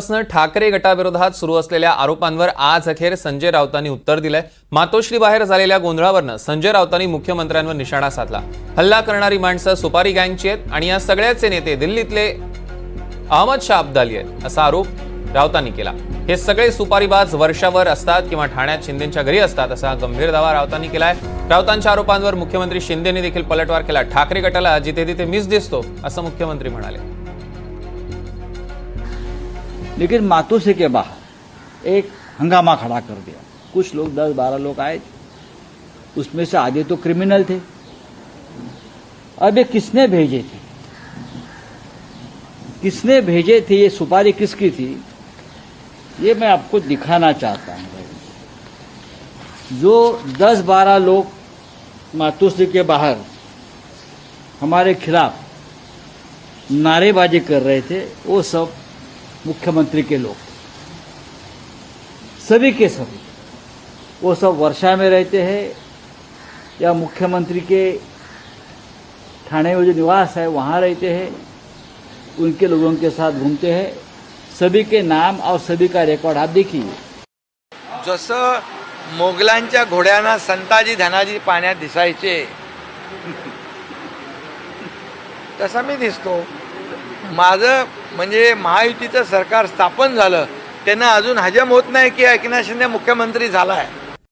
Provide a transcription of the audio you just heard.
ठाकरे गटाविरोधात सुरू असलेल्या आरोपांवर आज अखेर संजय राऊतांनी उत्तर दिलंय। मातोश्री बाहेर झालेल्या गोंधळावरनं संजय राऊतांनी मुख्यमंत्र्यांवर निशाणा साधला। हल्ला करणारी माणसं सुपारी गँगची आहेत आणि या सगळ्याचे नेते दिल्लीतले अहमद शाह अब्दाली आहेत असा आरोप राऊतांनी केला। हे सगळे सुपारीबाज वर्षावर असतात किंवा ठाण्यात शिंदेंच्या घरी असतात असा गंभीर दावा राऊतांनी केलाय। राऊतांच्या आरोपांवर मुख्यमंत्री शिंदेंनी देखील पलटवार केला। ठाकरे गटाला जिथे तिथे मिस दिसतो असं मुख्यमंत्री म्हणाले। लेकिन मातोश्री के बाहर एक हंगामा खड़ा कर दिया। कुछ लोग 10-12 लोग आए, उसमें से आधे तो क्रिमिनल थे। अब ये किसने भेजे थे, किसने भेजे थे, ये सुपारी किसकी थी, ये मैं आपको दिखाना चाहता हूं। जो 10-12 लोग मातोश्री के बाहर हमारे खिलाफ नारेबाजी कर रहे थे, वो सब मुख्यमंत्री के लोग, सभी के सभी। वो सब वर्षा में रहते हैं या मुख्यमंत्री के ठाणे में जो निवास है वहाँ रहते हैं, उनके लोगों के साथ घूमते हैं। सभी के नाम और सभी का रेकॉर्ड आप देखिए। जसं मोगलांच्या घोड्यांना संताजी धनाजी पाण्यात दिसायचे तसा मी दिसतो। माझं म्हणजे महायुतीचं सरकार स्थापन झालं, त्यांना अजून हजम होत नाही की एकनाथ शिंदे मुख्यमंत्री झालाय।